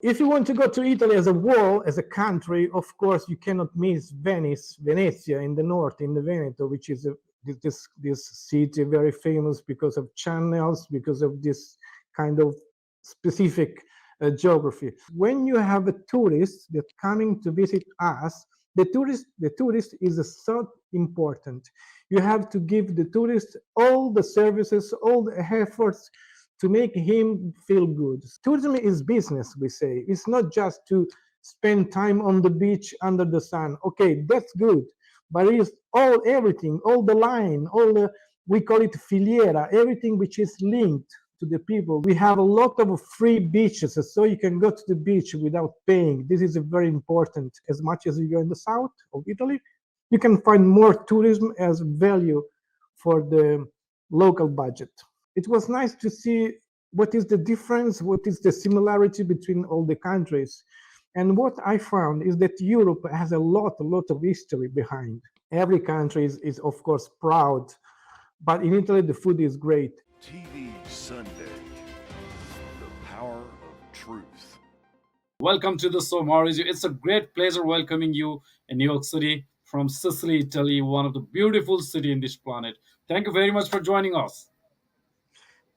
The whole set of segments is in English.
If you want to go to Italy as a whole, as a country, of course, you cannot miss Venice, Venezia in the north, in the Veneto, which is this city very famous because of channels, because of this kind of specific geography. When you have a tourist that coming to visit us, the tourist is so important. You have to give the tourist all the services, all the efforts to make him feel good. Tourism is business, we say. It's not just to spend time on the beach under the sun. Okay, that's good, but it's everything, all the line, all the, we call it filiera, everything which is linked to the people. We have a lot of free beaches, so you can go to the beach without paying. This is very important. As much as you go in the south of Italy, you can find more tourism as value for the local budget. It was nice to see what is the difference, what is the similarity between all the countries. And what I found is that Europe has a lot of history behind. Every country is of course proud, but in Italy the food is great. TV Sunday, the power of truth. Welcome to the show, Maurizio. It's a great pleasure welcoming you in New York City from Sicily, Italy, one of the beautiful cities in this planet. Thank you very much for joining us.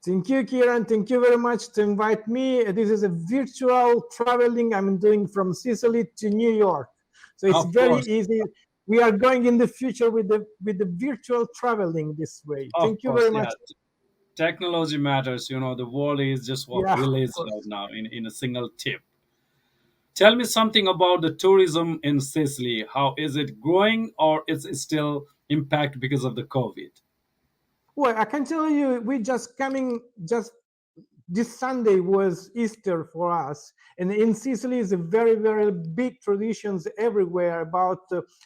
Thank you, Kiran. Thank you very much to invite me. This is a virtual traveling I'm doing from Sicily to New York. So it's Of very course, easy. We are going in the future with the virtual traveling this way. of Thank you course, very yeah. much. Technology matters. The world is just a Yeah, of village right course. now in a single tip. Tell me something about the tourism in Sicily. How is it growing or is it still impacted because of the COVID? Well, I can tell you, we just coming just this Sunday was Easter for us, and in Sicily is a very big traditions everywhere about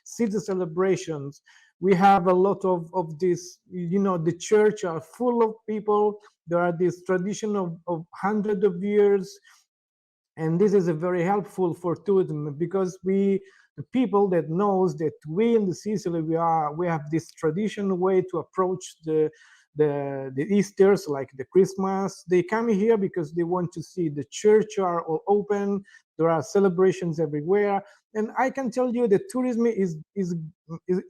city celebrations. We have a lot of this. The church are full of people. There are this tradition of hundred of years, and this is a very helpful for tourism because the people that knows that we in the Sicily we have this traditional way to approach the Easters, like the Christmas. They come here because they want to see the church are all open. There are celebrations everywhere, and I can tell you that tourism is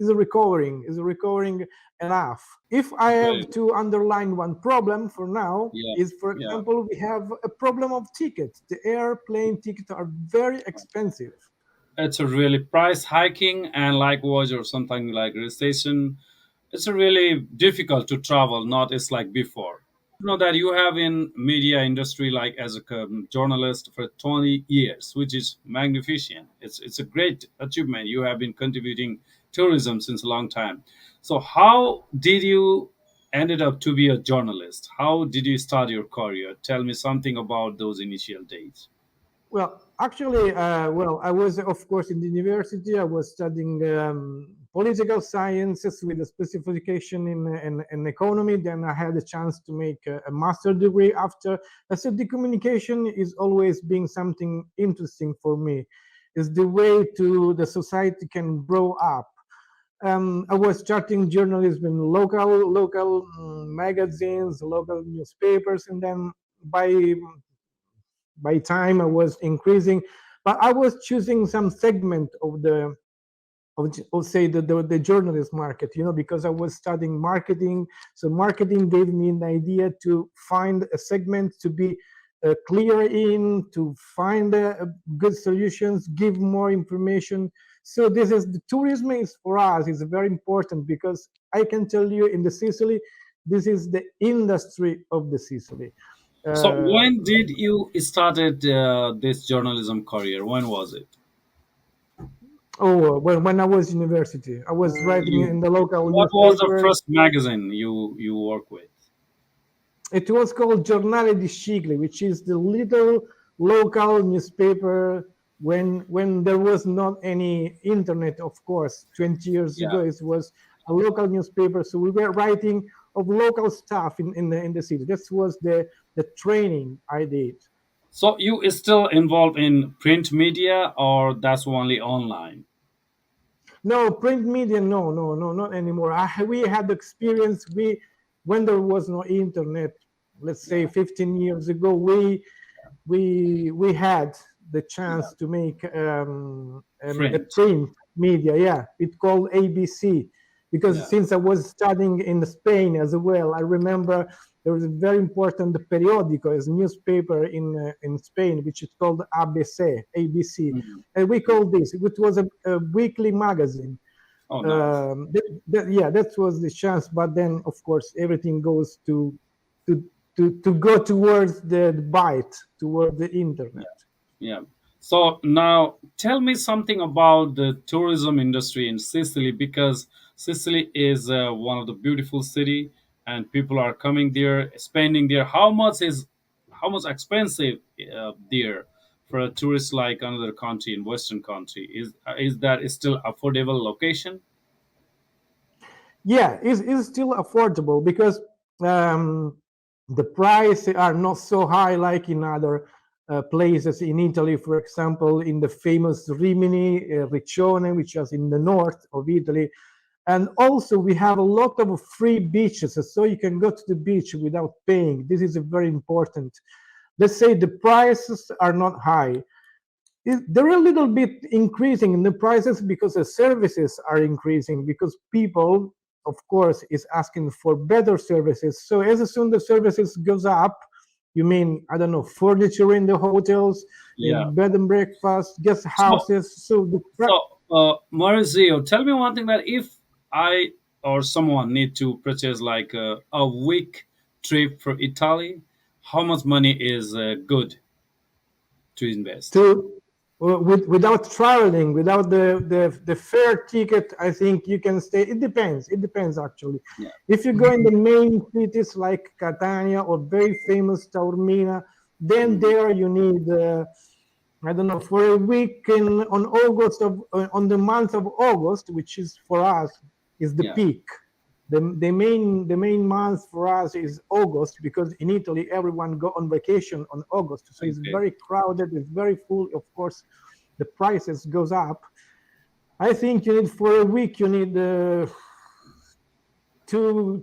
recovering enough. If I Very have good. to underline one problem for now, Yeah, is for yeah. example, we have a problem of tickets. The airplane tickets are very expensive. It's a really price hiking and likewise or something like recession. It's a really difficult to travel, not as like before. That you have in media industry like as a journalist for 20 years, which is magnificent. It's a great achievement. You have been contributing tourism since a long time. So how did you ended up to be a journalist? How did you start your career? Tell me something about those initial days. Well, actually, I was, of course, in the university. I was studying political sciences with a specification in economy. Then I had a chance to make a master degree after. So the communication is always being something interesting for me. Is the way to the society can grow up. I was starting journalism in local magazines, local newspapers, and then by time I was increasing, but I was choosing some segment of say the journalist market, because I was studying marketing. So marketing gave me an idea to find a segment to be clear in, to find good solutions, give more information. So this is the tourism is for us is very important because I can tell you in the Sicily, this is the industry of the Sicily. So Uh, when did you started this journalism career? When was it? Oh, when I was university, I was writing You in the local what was the newspapers. first magazine you work with? It was called Giornale di Scicli, which is the little local newspaper when there was not any internet, of course. 20 years Yeah. ago, it was a local newspaper. So we were writing of local stuff in the city. That was the training I did. So you is still involved in print media or that's only online? No, print media, no, not anymore. We had experience. When there was no internet, let's say Yeah. 15 years ago, we had the chance to make a French. print media. Yeah, it's called ABC. Because Yeah. since I was studying in Spain as well, I remember there was a very important periodico, as newspaper in Spain, which is called ABC, Mhm. and we called this. It was a weekly magazine. Oh, nice. Yeah, that was the chance. But then, of course, everything goes to to go towards the byte, toward the internet. Yeah. So now tell me something about the tourism industry in Sicily, because Sicily is one of the beautiful city and people are coming there, spending there. How much expensive there for a tourist like another country in Western country? Is that still affordable location? Yeah, it's still affordable because um, the prices are not so high like in other places in Italy. For example, in the famous Rimini, Riccione, which is in the north of Italy. And also we have a lot of free beaches, so you can go to the beach without paying. This is a very important. Let's say the prices are not high. They're a little bit increasing in the prices because the services are increasing, because people, of course, is asking for better services. So as soon the services goes up, you mean, I don't know, furniture in the hotels, Yeah. bed and breakfast, guest So houses. So Maurizio, tell me one thing, that if I or someone need to purchase like a week trip for Italy, how much money is good to invest? to without traveling, without the fare ticket, I think you can stay. It depends actually. Yeah. If you go in the main cities like Catania or very famous Taormina, then Mhm. there you need I don't know, for a week on the month of August, which is for us is the Yeah. peak. The main month for us is August, because in Italy everyone go on vacation on August, so it's Okay. very crowded, it's very full. Of course, the prices goes up. I think you need for a week you need two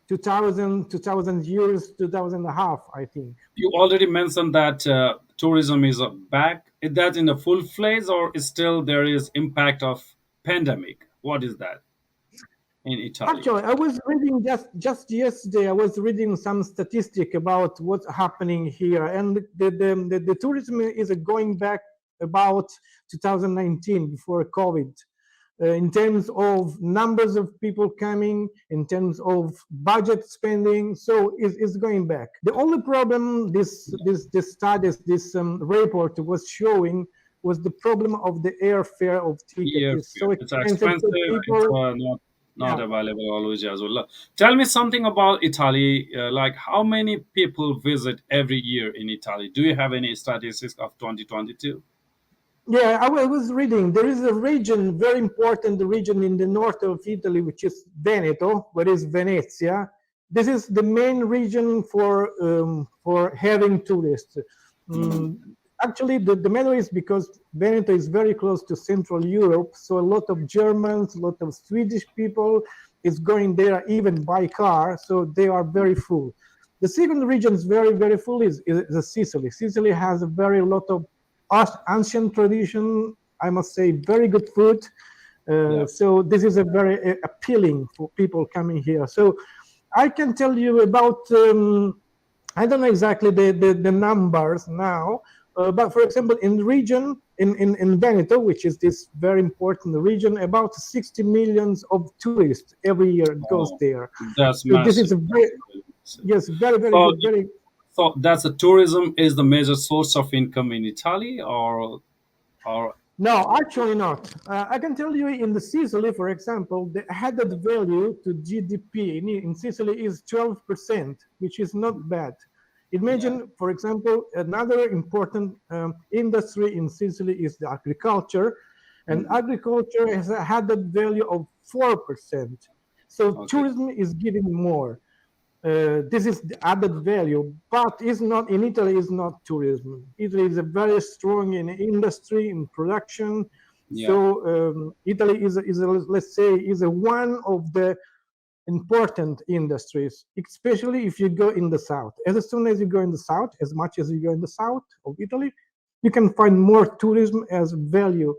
2,000 euros, 2,000 and a half, I think. You already mentioned that tourism is back. Is that in a full phase, or is still there is impact of pandemic? What is that in Italy? Actually, I was reading just yesterday. I was reading some statistic about what's happening here, and the tourism is going back about 2019, before COVID, in terms of numbers of people coming, in terms of budget spending. So it's going back. The only problem this studies, this report was showing, was the problem of the airfare of ticket. Yeah, It's so it's expensive, expensive. so It's people, not yeah. available always as well. Tell me something about Italy. Like how many people visit every year in Italy? Do you have any statistics of 2022? Yeah, I was reading. There is a region, very important region in the north of Italy, which is Veneto, where is Venezia. This is the main region for having tourists. Hmm. Mm, Actually, the matter is because Veneto is very close to Central Europe, so a lot of Germans, a lot of Swedish people is going there even by car, so they are very full. The second region is very full is the Sicily. Sicily has a very lot of ancient tradition, I must say, very good food. Yeah. So this is a very appealing for people coming here. So I can tell you about, I don't know exactly the numbers now, but for example, in the region, in Veneto, which is this very important region, about 60 millions of tourists every year goes Oh, there. that's So this is massive. a very, That's really massive. yes, very So, good, very. so that's a tourism is the major source of income in Italy, or No, actually not. I can tell you in the Sicily, for example, the added value to GDP in Sicily is 12%, which is not bad. yeah. Imagine, for example, another important industry in Sicily is the agriculture, and Mhm. agriculture has a added value of 4%. So Okay. tourism is giving more. This is the added value, but it's not in Italy. Is not tourism. Italy is a very strong in industry, in production. So Yeah. Italy is let's say is a one of the important industries, especially if you go in the south. As soon as you go in the south, as much as you go in the south of Italy, you can find more tourism as value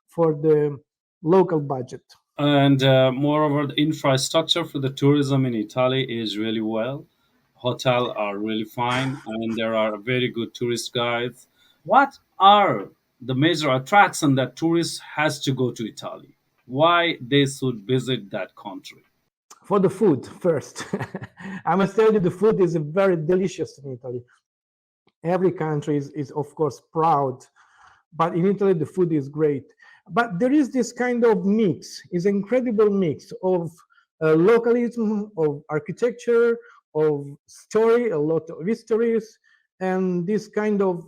for the local budget. And moreover, the infrastructure for the tourism in Italy is really well. Hotel are really fine, and there are very good tourist guides. What are the major attraction that tourists has to go to Italy? Why they should visit that country? For the food first, I must tell you the food is very delicious in Italy. Every country is of course proud, but in Italy the food is great. But there is this kind of mix, is incredible mix of localism, of architecture, of story, a lot of histories, and this kind of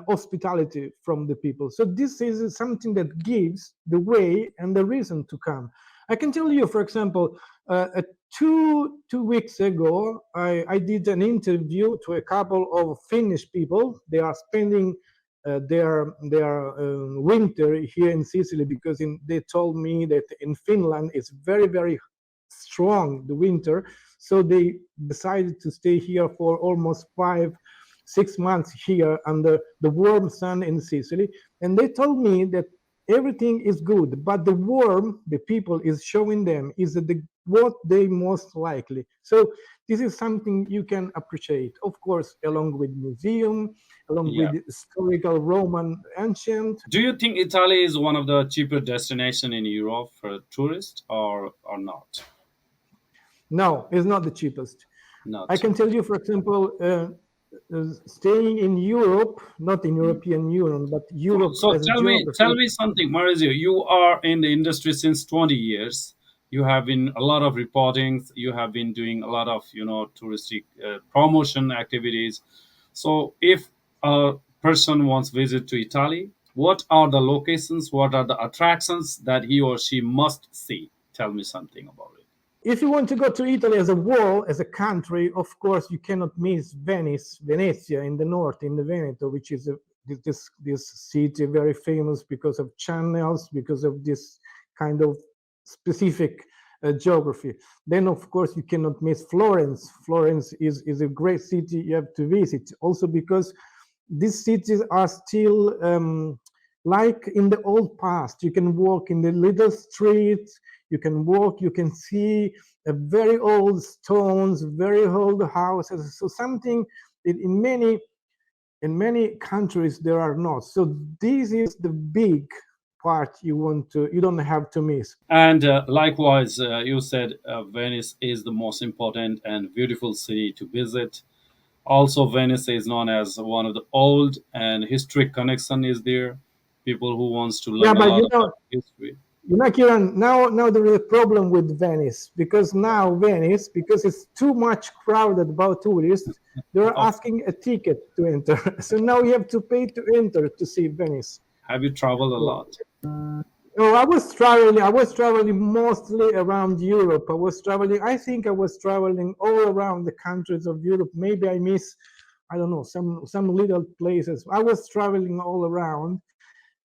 hospitality from the people. So this is something that gives the way and the reason to come. I can tell you, for example, two weeks ago, I did an interview to a couple of Finnish people. They are spending their winter here in Sicily because they told me that in Finland it's very strong the winter, so they decided to stay here for almost 5-6 months here under the warm sun in Sicily, and they told me that everything is good, but the warm the people is showing them is what they most likely. So this is something you can appreciate, of course, along with museum, along Yeah. with historical Roman ancient. Do you think Italy is one of the cheaper destination in Europe for tourists, or not? No, it's not the cheapest. I Not. can tell you, for example, staying in Europe, not in European Union, but Europe So as a tell geography. me something, Maurizio. You are in the industry since 20 years. You have been a lot of reportings. You have been doing a lot of touristic promotion activities. So if a person wants visit to Italy, what are the locations? What are the attractions that he or she must see? Tell me something about it. If you want to go to Italy as a world, as a country, of course, you cannot miss Venice, Venezia in the north, in the Veneto, which is this city very famous because of channels, because of this kind of specific geography. Then, of course, you cannot miss Florence. Florence is a great city you have to visit, also because these cities are still like in the old past. You can walk in the little streets, you can walk, you can see very old stones, very old houses. So something that in many countries there are not. So this is the big part you don't have to miss. And likewise, you said Venice is the most important and beautiful city to visit. Also, Venice is known as one of the old and historic connection is there. People who wants to Yeah, learn a but lot about history. Kiran, now there is a problem with Venice because now Venice, because it's too much crowded about tourists, they're Oh, asking a ticket to enter. So now you have to pay to enter to see Venice. have you traveled a So, lot? no, I was traveling mostly around Europe. I think I was traveling all around the countries of Europe. Maybe I miss, I don't know, some little places. I was traveling all around.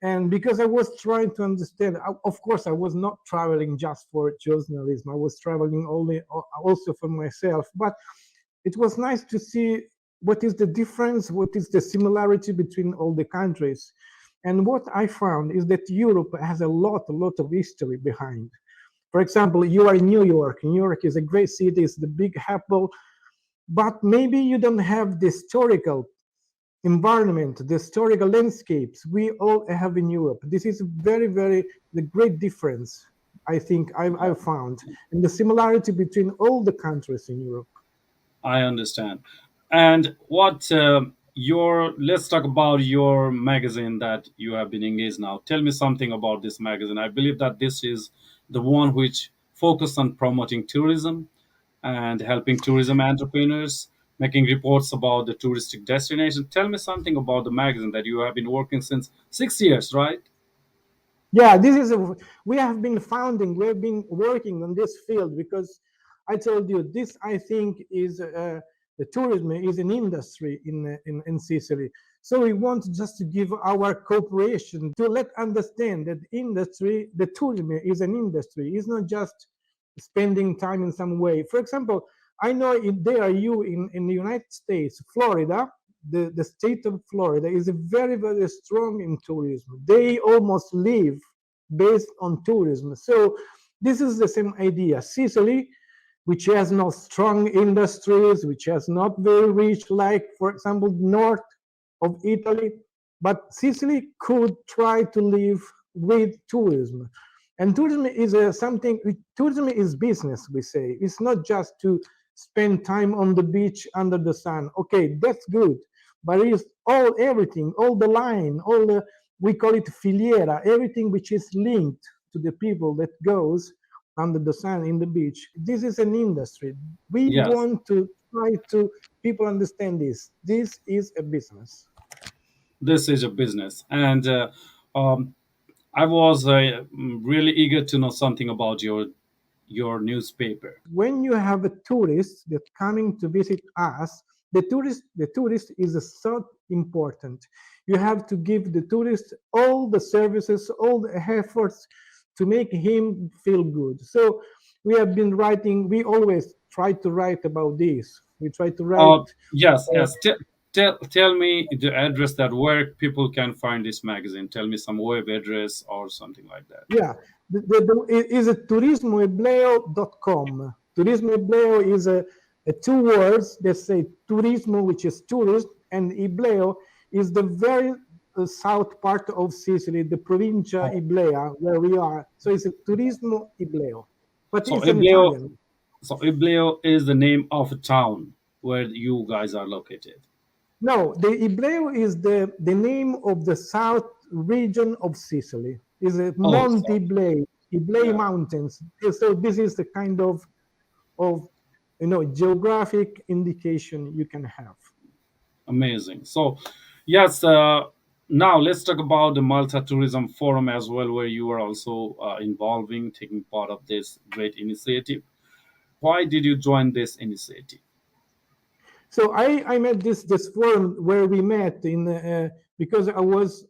And because I was trying to understand, of course, I was not traveling just for journalism. I was traveling only also for myself. But it was nice to see what is the difference, what is the similarity between all the countries. And what I found is that Europe has a lot of history behind. For example, you are in New York. New York is a great city, it's the big apple, but maybe you don't have the historical environment, the historical landscapes we all have in Europe. This is very the great difference I think I've found, and the similarity between all the countries in Europe. I understand. And what your let's talk about your magazine that you have been engaged now. Tell me something about this magazine. I believe that this is the one which focus on promoting tourism and helping tourism entrepreneurs, making reports about the touristic destination. Tell me something about the magazine that you have been working since 6 years, right? Yeah, we have been working on this field because I told you this. I think is the tourism is an industry in Sicily. So we want just to give our cooperation to let understand that industry, the tourism is an industry. It's not just spending time in some way. For example, I know there are you in the United States, Florida. the state of Florida is very, very strong in tourism. They almost live based on tourism. So this is the same idea. Sicily, which has no strong industries, which has not very rich, like, for example, north of Italy, but Sicily could try to live with tourism. And tourism is something, tourism is business, we say. It's not just to spend time on the beach under the sun. Okay, that's good. But it's everything, all the line, all the, we call it filiera, everything which is linked to the people that goes under the sun in the beach. This is an industry. We Yes, want to try to people understand this. This is a business. this is a business, and um, I was really eager to know something about your newspaper. When you have a tourist that coming to visit us, the tourist is so important. You have to give the tourist all the services, all the efforts to make him feel good. So we have been writing, we always try to write about this. We try to write. Yes, yes. Tell me the address that where people can find this magazine. Tell me some web address or something like that. Yeah, it is a turismoebleo.com. Turismoebleo is a two words that say turismo, which is tourist, and Ibleo is the very south part of Sicily, the provincia Oh, Iblea, where we are. So it's a turismo Ibleo, but so it's an Ibleo, Italian. Ibleo is the name of a town where you guys are located. No, the Ibleo is the name of the south region of Sicily. Is a Oh, Monte so Iblei, Iblei yeah, Mountains. So this is the kind of geographic indication you can have. amazing. So, yes. Now let's talk about the Malta Tourism Forum as well, where you are also involving, taking part of this great initiative. Why did you join this initiative? So I met this forum where we met in because I was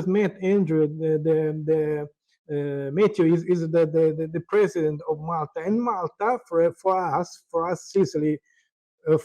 met Andrew the Matthew is the president of Malta, and Malta for us Sicily,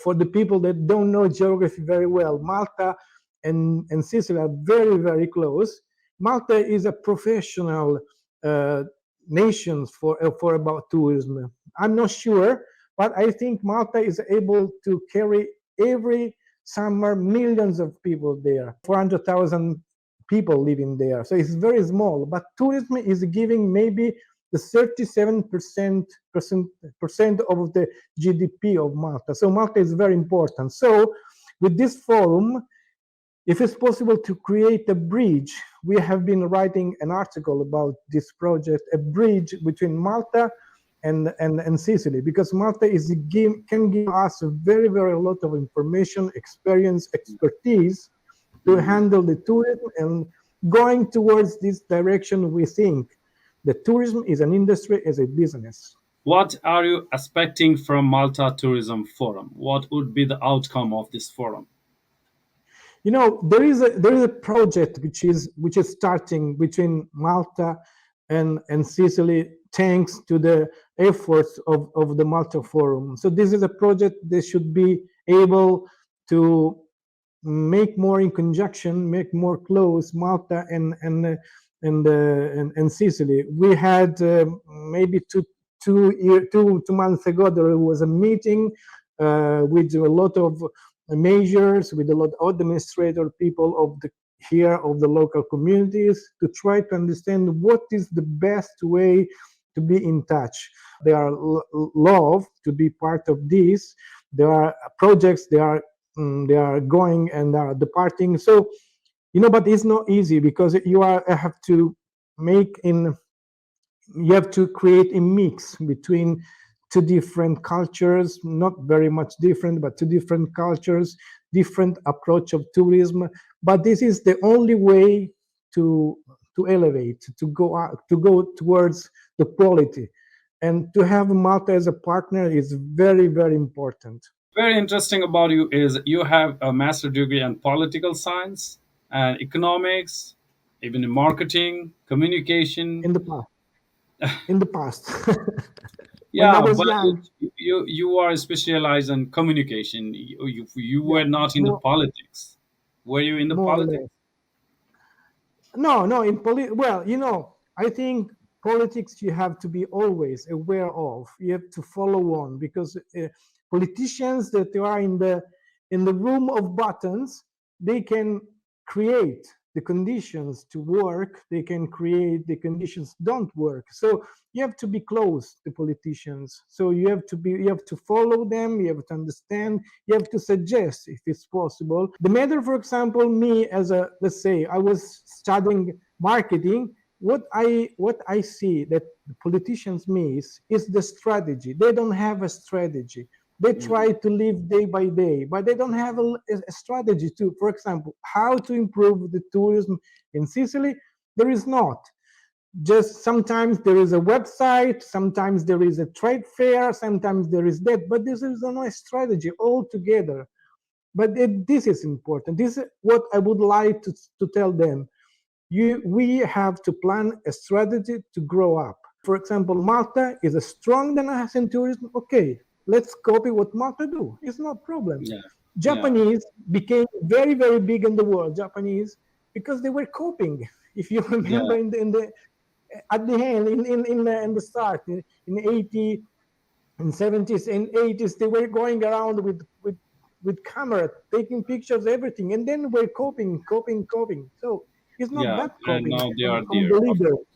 for the people that don't know geography very well, Malta and Sicily are very, very close. Malta is a professional uh, nation for about tourism. I'm not sure, but I think Malta is able to carry every summer millions of people there, 400,000 people living there. So it's very small, but tourism is giving maybe the 37% of the GDP of Malta. So Malta is very important. So with this forum, if it's possible to create a bridge, we have been writing an article about this project, a bridge between Malta and Sicily, because Malta can give us a very, very lot of information, experience, expertise to Mhm. handle the tourism, and going towards this direction, we think that tourism is an industry, is a business. What are you expecting from Malta Tourism Forum? What would be the outcome of this forum? There is a project which is starting between Malta and Sicily, thanks to the efforts of the Malta Forum. So this is a project that should be able to make more in conjunction, make more close Malta and Sicily. We had maybe two months ago there was a meeting with a lot of measures, with a lot of administrator people of the local communities, to try to understand what is the best way to be in touch. They are love to be part of this. There are projects they are going and are departing. So but it's not easy, because have to make in you have to create a mix between two different cultures, not very much different, but two different cultures, different approach of tourism. But this is the only way to elevate, to go towards the quality, and to have Malta as a partner is very, very important. Very interesting about you is you have a master degree in political science and economics, even in marketing, communication. In the past. when I Yeah, was but young. you are specialized in communication. You Yeah, were not in the more politics. Were you in the more or politics? less. No, no, well, I think politics you have to be always aware of. You have to follow on because politicians that are in the room of buttons, they can create the conditions to work. They can create the conditions don't work. So you have to be close to politicians. So you have to follow them. You have to understand. You have to suggest if it's possible. The matter, for example, me as a, let's say I was studying marketing. What I see that the politicians miss is the strategy. They don't have a strategy. They Mm, try to live day by day, but they don't have a strategy to, for example, how to improve the tourism in Sicily. There is not. Just sometimes there is a website, sometimes there is a trade fair, sometimes there is that, but this is no strategy altogether. But this is important. This is what I would like to tell them. We have to plan a strategy to grow up. For example, Malta is a strong than us in tourism. Okay, let's copy what Malta do. It's no problem. yeah, yeah, Japanese became very, very big in the world. Japanese because they were coping. If you yeah, remember in the at the end in the start in 80 in 70s and 80s they were going around with camera taking pictures everything and then we're coping. So it's not yeah. that And coping now they are from there. the Of leader. course,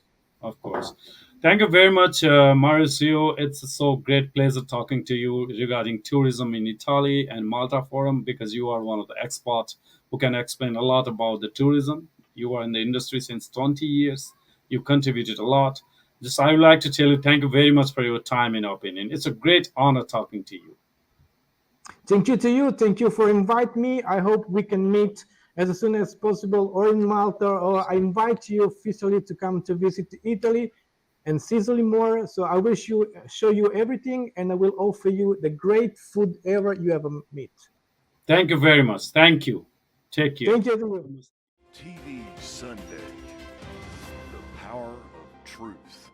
of course. Thank you very much, Maurizio. It's so great pleasure talking to you regarding tourism in Italy and Malta Forum because you are one of the experts who can explain a lot about the tourism. You are in the industry since 20 years. You contributed a lot. Just I would like to tell you thank you very much for your time and opinion. It's a great honor talking to you. Thank you to you. Thank you for inviting me. I hope we can meet as soon as possible or in Malta, or I invite you officially to come to visit Italy and Sicily more. So I will show you everything and I will offer you the great food ever you ever meet. Thank you very much. Thank you. Take care. Thank you everyone. TV Sunday, the power of truth.